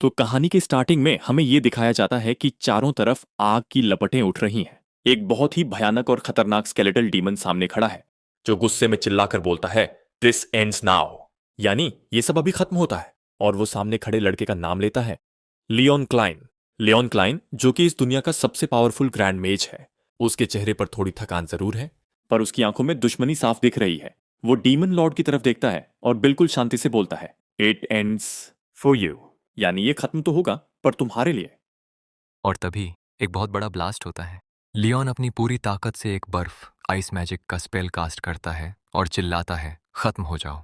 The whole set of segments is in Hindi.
तो कहानी की स्टार्टिंग में हमें ये दिखाया जाता है कि चारों तरफ आग की लपटें उठ रही हैं। एक बहुत ही भयानक और खतरनाक स्केलेटल डीमन सामने खड़ा है, जो गुस्से में चिल्लाकर बोलता है, दिस एंड्स नाउ। यानी ये सब अभी खत्म होता है। और वो सामने खड़े लड़के का नाम लेता है, लियोन क्लाइन। लियोन क्लाइन, जो कि इस दुनिया का सबसे पावरफुल ग्रैंड मेज है। उसके चेहरे पर थोड़ी थकान जरूर है, पर उसकी आंखों में दुश्मनी साफ दिख रही है। वो डीमन लॉर्ड की तरफ देखता है और बिल्कुल शांति से बोलता है, इट एंड्स फॉर यू। यानी ये खत्म तो होगा, पर तुम्हारे लिए। और तभी एक बहुत बड़ा ब्लास्ट होता है। लियोन अपनी पूरी ताकत से एक बर्फ आइस मैजिक का स्पेल कास्ट करता है और चिल्लाता है, खत्म हो जाओ।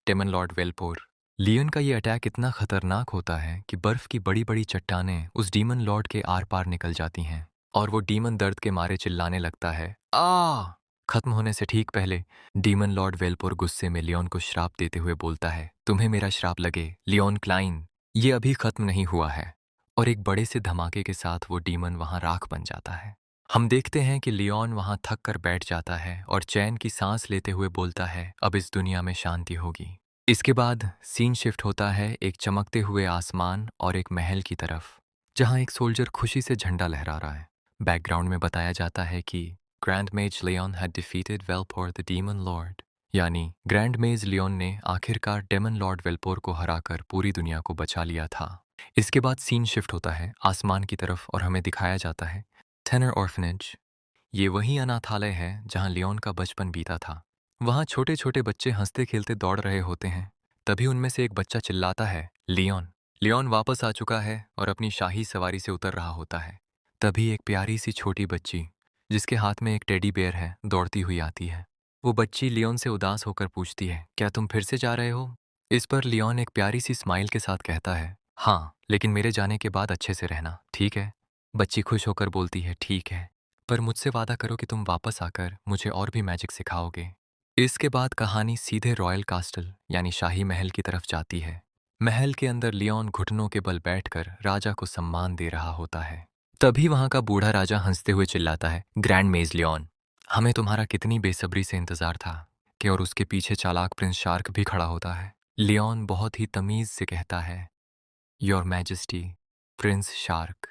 Daemon Lord वेलपोर। लियोन का ये अटैक इतना खतरनाक होता है कि बर्फ की बड़ी बड़ी चट्टानें उस डीमन लॉर्ड के आर पार निकल जाती हैं और वो डीमन दर्द के मारे चिल्लाने लगता है, आ। खत्म होने से ठीक पहले डीमन लॉर्ड वेलपोर गुस्से में लियोन को श्राप देते हुए बोलता है, तुम्हें मेरा श्राप लगे लियोन क्लाइन, ये अभी खत्म नहीं हुआ है। और एक बड़े से धमाके के साथ वो डीमन वहां राख बन जाता है। हम देखते हैं कि लियोन वहां थक कर बैठ जाता है और चैन की सांस लेते हुए बोलता है, अब इस दुनिया में शांति होगी। इसके बाद सीन शिफ्ट होता है एक चमकते हुए आसमान और एक महल की तरफ, जहां एक सोल्जर खुशी से झंडा लहरा रहा है। बैकग्राउंड में बताया जाता है कि grand mage Leon had defeated Velpor the demon lord, यानी ग्रैंड मेज लियोन ने आखिरकार डेमन लॉर्ड वेलपोर को हराकर पूरी दुनिया को बचा लिया था। इसके बाद सीन शिफ्ट होता है आसमान की तरफ और हमें दिखाया जाता है टेनर ऑर्फनेज। ये वही अनाथालय है जहां लियोन का बचपन बीता था। वहां छोटे छोटे बच्चे हंसते खेलते दौड़ रहे होते हैं। तभी उनमें से एक बच्चा चिल्लाता है, लियोन। लियोन वापस आ चुका है और अपनी शाही सवारी से उतर रहा होता है। तभी एक प्यारी सी छोटी बच्ची, जिसके हाथ में एक टेडी बेयर है, दौड़ती हुई आती है। वो बच्ची लियोन से उदास होकर पूछती है, क्या तुम फिर से जा रहे हो? इस पर लियोन एक प्यारी सी स्माइल के साथ कहता है, हाँ, लेकिन मेरे जाने के बाद अच्छे से रहना, ठीक है? बच्ची खुश होकर बोलती है, ठीक है, पर मुझसे वादा करो कि तुम वापस आकर मुझे और भी मैजिक सिखाओगे। इसके बाद कहानी सीधे रॉयल कास्टल यानी शाही महल की तरफ जाती है। महल के अंदर लियोन घुटनों के बल बैठकर राजा को सम्मान दे रहा होता है। तभी वहां का बूढ़ा राजा हंसते हुए चिल्लाता है, ग्रैंड मेज लियोन, हमें तुम्हारा कितनी बेसब्री से इंतजार था। कि और उसके पीछे चालाक प्रिंस शार्क भी खड़ा होता है। लियोन बहुत ही तमीज से कहता है, योर मैजेस्टी, प्रिंस शार्क,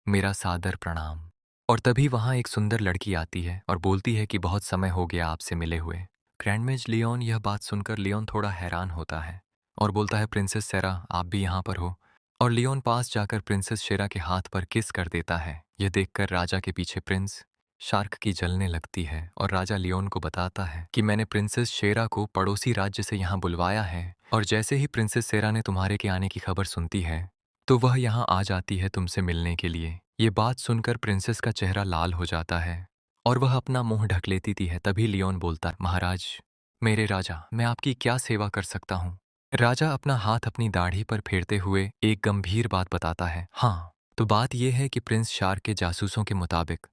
मेरा सादर प्रणाम। और तभी वहां एक सुंदर लड़की आती है और बोलती है कि बहुत समय हो गया आपसे मिले हुए। ग्रैंडमेज लियोन यह बात सुनकर लियोन थोड़ा हैरान होता है और बोलता है, प्रिंसेस सेरा, आप भी यहाँ पर हो? और लियोन पास जाकर प्रिंसेस शेरा के हाथ पर किस कर देता है। यह देखकर राजा के पीछे प्रिंस शार्क की जलने लगती है और राजा लियोन को बताता है कि मैंने प्रिंसेस शेरा को पड़ोसी राज्य से यहाँ बुलवाया है, और जैसे ही प्रिंसेस सेरा ने तुम्हारे के आने की खबर सुनती है तो वह यहाँ आ जाती है तुमसे मिलने के लिए। ये बात सुनकर प्रिंसेस का चेहरा लाल हो जाता है और वह अपना मुंह ढक लेती थी है। तभी लियोन बोलता है, महाराज, मेरे राजा, मैं आपकी क्या सेवा कर सकता हूँ? राजा अपना हाथ अपनी दाढ़ी पर फेरते हुए एक गंभीर बात बताता है, हाँ, तो बात यह है कि प्रिंस शार्क के जासूसों के मुताबिक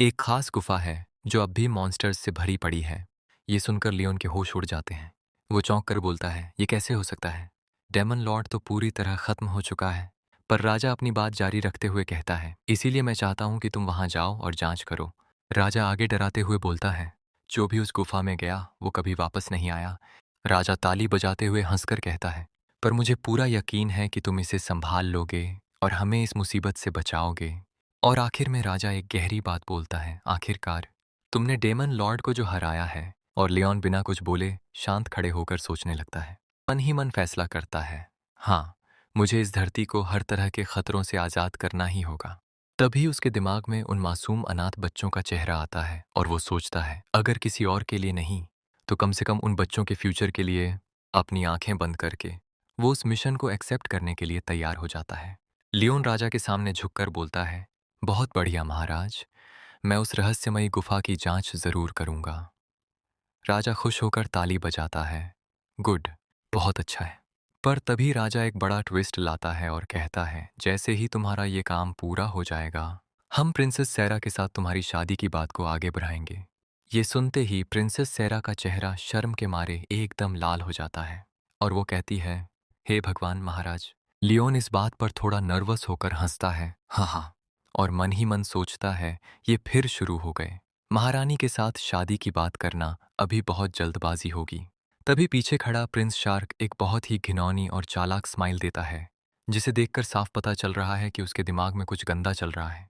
एक खास गुफा है जो अब भी मॉन्स्टर्स से भरी पड़ी है। ये सुनकर लियोन के होश उड़ जाते हैं। वो चौंक कर बोलता है, ये कैसे हो सकता है? डेमन लॉर्ड तो पूरी तरह खत्म हो चुका है। पर राजा अपनी बात जारी रखते हुए कहता है, इसीलिए मैं चाहता हूं कि तुम वहां जाओ और जांच करो। राजा आगे डराते हुए बोलता है, जो भी उस गुफा में गया वो कभी वापस नहीं आया। राजा ताली बजाते हुए हंसकर कहता है, पर मुझे पूरा यकीन है कि तुम इसे संभाल लोगे और हमें इस मुसीबत से बचाओगे। और आखिर में राजा एक गहरी बात बोलता है, आखिरकार तुमने डेमन लॉर्ड को जो हराया है। और लियोन बिना कुछ बोले शांत खड़े होकर सोचने लगता है। मन ही मन फैसला करता है, हाँ, मुझे इस धरती को हर तरह के खतरों से आज़ाद करना ही होगा। तभी उसके दिमाग में उन मासूम अनाथ बच्चों का चेहरा आता है और वो सोचता है, अगर किसी और के लिए नहीं तो कम से कम उन बच्चों के फ्यूचर के लिए अपनी आंखें बंद करके वो उस मिशन को एक्सेप्ट करने के लिए तैयार हो जाता है। लियोन राजा के सामने झुककर बोलता है, बहुत बढ़िया महाराज, मैं उस रहस्यमयी गुफा की जांच जरूर करूंगा। राजा खुश होकर ताली बजाता है, गुड, बहुत अच्छा है। पर तभी राजा एक बड़ा ट्विस्ट लाता है और कहता है, जैसे ही तुम्हारा ये काम पूरा हो जाएगा हम प्रिंसेस सैरा के साथ तुम्हारी शादी की बात को आगे बढ़ाएंगे। ये सुनते ही प्रिंसेस सैरा का चेहरा शर्म के मारे एकदम लाल हो जाता है और वो कहती है, हे भगवान महाराज। लियोन इस बात पर थोड़ा नर्वस होकर हंसता है, हाँ हाँ, और मन ही मन सोचता है, ये फिर शुरू हो गए। महारानी के साथ शादी की बात करना अभी बहुत जल्दबाजी होगी। तभी पीछे खड़ा प्रिंस शार्क एक बहुत ही घिनौनी और चालाक स्माइल देता है, जिसे देखकर साफ पता चल रहा है कि उसके दिमाग में कुछ गंदा चल रहा है।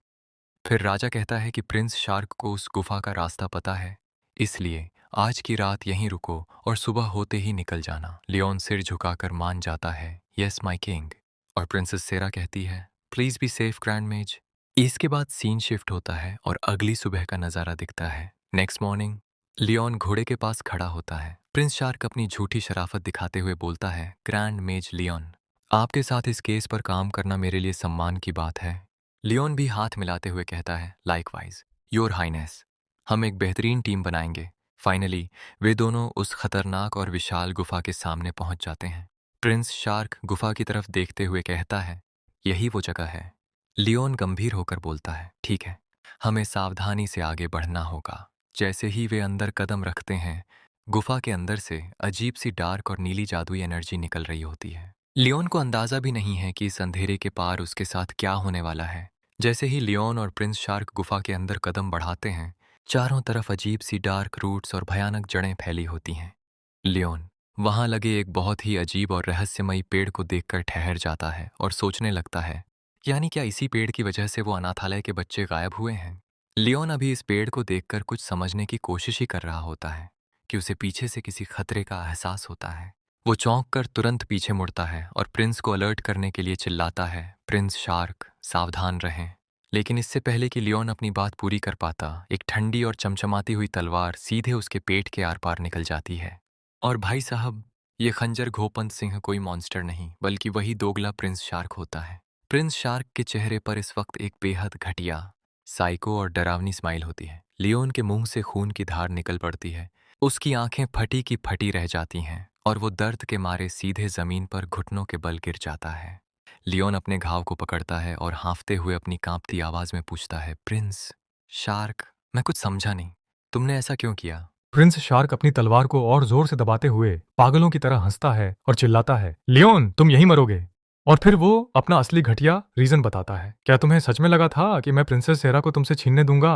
फिर राजा कहता है कि प्रिंस शार्क को उस गुफा का रास्ता पता है, इसलिए आज की रात यहीं रुको और सुबह होते ही निकल जाना। लियोन सिर झुकाकर मान जाता है, यस माय किंग। और प्रिंसेस सेरा कहती है, प्लीज बी सेफ ग्रैंड मेज। इसके बाद सीन शिफ्ट होता है और अगली सुबह का नज़ारा दिखता है। नेक्स्ट मॉर्निंग लियोन घोड़े के पास खड़ा होता है। प्रिंस शार्क अपनी झूठी शराफत दिखाते हुए बोलता है, ग्रैंड मेज लियोन, आपके साथ इस केस पर काम करना मेरे लिए सम्मान की बात है। लियोन भी हाथ मिलाते हुए कहता है, लाइकवाइज योर हाइनेस, हम एक बेहतरीन टीम बनाएंगे। फाइनली वे दोनों उस खतरनाक और विशाल गुफा के सामने पहुंच जाते हैं। प्रिंस शार्क गुफा की तरफ देखते हुए कहता है, यही वो जगह है। लियोन गंभीर होकर बोलता है, ठीक है, हमें सावधानी से आगे बढ़ना होगा। जैसे ही वे अंदर कदम रखते हैं, गुफा के अंदर से अजीब सी डार्क और नीली जादुई एनर्जी निकल रही होती है। लियोन को अंदाजा भी नहीं है कि इस अंधेरे के पार उसके साथ क्या होने वाला है। जैसे ही लियोन और प्रिंस शार्क गुफा के अंदर कदम बढ़ाते हैं, चारों तरफ अजीब सी डार्क रूट्स और भयानक जड़ें फैली होती हैं। लियोन वहां लगे एक बहुत ही अजीब और रहस्यमयी पेड़ को देखकर ठहर जाता है और सोचने लगता है, यानी क्या इसी पेड़ की वजह से वो अनाथालय के बच्चे गायब हुए हैं। लियोन अभी इस पेड़ को देखकर कुछ समझने की कोशिश ही कर रहा होता है कि उसे पीछे से किसी खतरे का एहसास होता है। वो चौंक कर तुरंत पीछे मुड़ता है और प्रिंस को अलर्ट करने के लिए चिल्लाता है, प्रिंस शार्क सावधान रहें। लेकिन इससे पहले कि लियोन अपनी बात पूरी कर पाता, एक ठंडी और चमचमाती हुई तलवार सीधे उसके पेट के आर पार निकल जाती है। और भाई साहब, ये खंजर घोपंत सिंह कोई मॉन्स्टर नहीं, बल्कि वही दोगला प्रिंस शार्क होता है। प्रिंस शार्क के चेहरे पर इस वक्त एक बेहद घटिया, साइको और डरावनी स्माइल होती है। लियोन के मुंह से खून की धार निकल पड़ती है, उसकी आंखें फटी की फटी रह जाती हैं और वो दर्द के मारे सीधे जमीन पर घुटनों के बल गिर जाता है। लियोन अपने घाव को पकड़ता है और हाँफते हुए अपनी कांपती आवाज में पूछता है, प्रिंस शार्क, मैं कुछ समझा नहीं, तुमने ऐसा क्यों किया? प्रिंस शार्क अपनी तलवार को और जोर से दबाते हुए पागलों की तरह हंसता है और चिल्लाता है, लियोन तुम यहीं मरोगे। और फिर वो अपना असली घटिया रीजन बताता है, क्या तुम्हें सच में लगा था कि मैं प्रिंसेस सेरा को तुमसे छीनने दूंगा?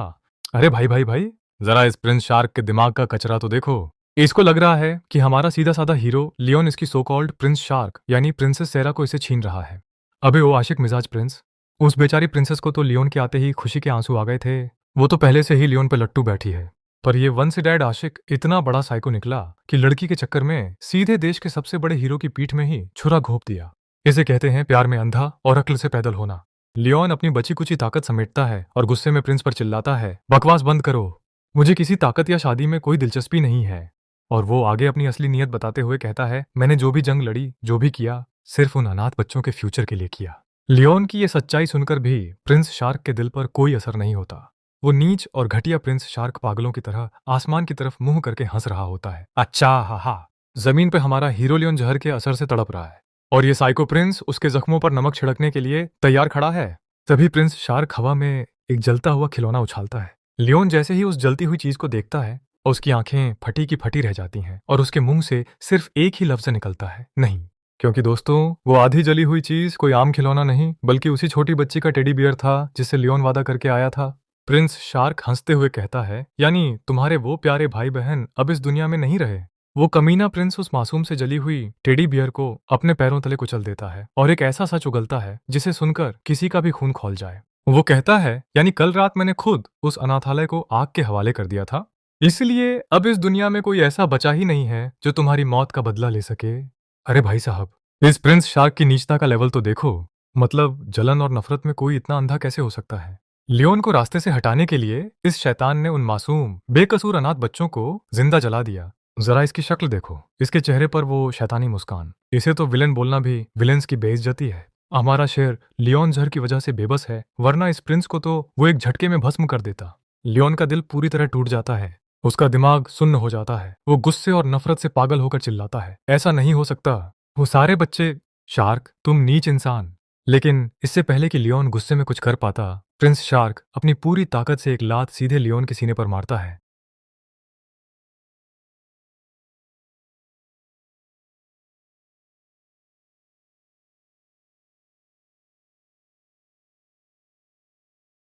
अरे भाई भाई भाई, जरा इस प्रिंस शार्क के दिमाग का कचरा तो देखो। इसको लग रहा है कि हमारा सीधा साधा हीरो लियोन इसकी सो कॉल्ड प्रिंस शार्क यानी प्रिंसेस सेरा को इसे छीन रहा है। अबे वो आशिक मिजाज प्रिंस, उस बेचारी प्रिंसेस को तो लियोन के आते ही खुशी के आंसू आ गए थे। वो तो पहले से ही लियोन पे लट्टू बैठी है, पर ये वन से डैड आशिक इतना बड़ा साइको निकला कि लड़की के चक्कर में सीधे देश के सबसे बड़े हीरो की पीठ में ही छुरा घोंप दिया। इसे कहते हैं प्यार में अंधा और अक्ल से पैदल होना। लियोन अपनी बची कुची ताकत समेटता है और गुस्से में प्रिंस पर चिल्लाता है, बकवास बंद करो, मुझे किसी ताकत या शादी में कोई दिलचस्पी नहीं है। और वो आगे अपनी असली नीयत बताते हुए कहता है, मैंने जो भी जंग लड़ी, जो भी किया, सिर्फ उन अनाथ बच्चों के फ्यूचर के लिए किया। लियोन की ये सच्चाई सुनकर भी प्रिंस शार्क के दिल पर कोई असर नहीं होता। वो नीच और घटिया प्रिंस शार्क पागलों की तरह आसमान की तरफ मुंह करके हंस रहा होता है। अच्छा, हा हा, जमीन पे हमारा हीरो लियोन जहर के असर से तड़प रहा है और ये साइको प्रिंस उसके जख्मों पर नमक छिड़कने के लिए तैयार खड़ा है। तभी प्रिंस शार्क हवा में एक जलता हुआ खिलौना उछालता है। लियोन जैसे ही उस जलती हुई चीज को देखता है, उसकी आंखें फटी की फटी रह जाती हैं और उसके मुंह से सिर्फ एक ही लफ्ज निकलता है, नहीं। क्योंकि दोस्तों, वो आधी जली हुई चीज कोई आम खिलौना नहीं, बल्कि उसी छोटी बच्ची का टेडी बियर था जिससे लियोन वादा करके आया था। प्रिंस शार्क हंसते हुए कहता है, यानी तुम्हारे वो प्यारे भाई बहन अब इस दुनिया में नहीं रहे। वो कमीना प्रिंस उस मासूम से जली हुई टेडी बियर को अपने पैरों तले कुचल देता है और एक ऐसा सच उगलता है जिसे सुनकर किसी का भी खून खौल जाए। वो कहता है, यानी कल रात मैंने खुद उस अनाथालय को आग के हवाले कर दिया था, इसलिए अब इस दुनिया में कोई ऐसा बचा ही नहीं है जो तुम्हारी मौत का बदला ले सके। अरे भाई साहब, इस प्रिंस शार्क की नीचता का लेवल तो देखो। मतलब जलन और नफरत में कोई इतना अंधा कैसे हो सकता है? लियोन को रास्ते से हटाने के लिए इस शैतान ने उन मासूम बेकसूर अनाथ बच्चों को जिंदा जला दिया। जरा इसकी शक्ल देखो, इसके चेहरे पर वो शैतानी मुस्कान। इसे तो विलेन बोलना भी विलेंस की बेइज्जती है। हमारा शेर लियोन जहर की वजह से बेबस है, वरना इस प्रिंस को तो वो एक झटके में भस्म कर देता। लियोन का दिल पूरी तरह टूट जाता है, उसका दिमाग सुन्न हो जाता है। वो गुस्से और नफरत से पागल होकर चिल्लाता है, ऐसा नहीं हो सकता, वो सारे बच्चे। शार्क, तुम नीच इंसान। लेकिन इससे पहले कि लियोन गुस्से में कुछ कर पाता, प्रिंस शार्क अपनी पूरी ताकत से एक लात सीधे लियोन के सीने पर मारता है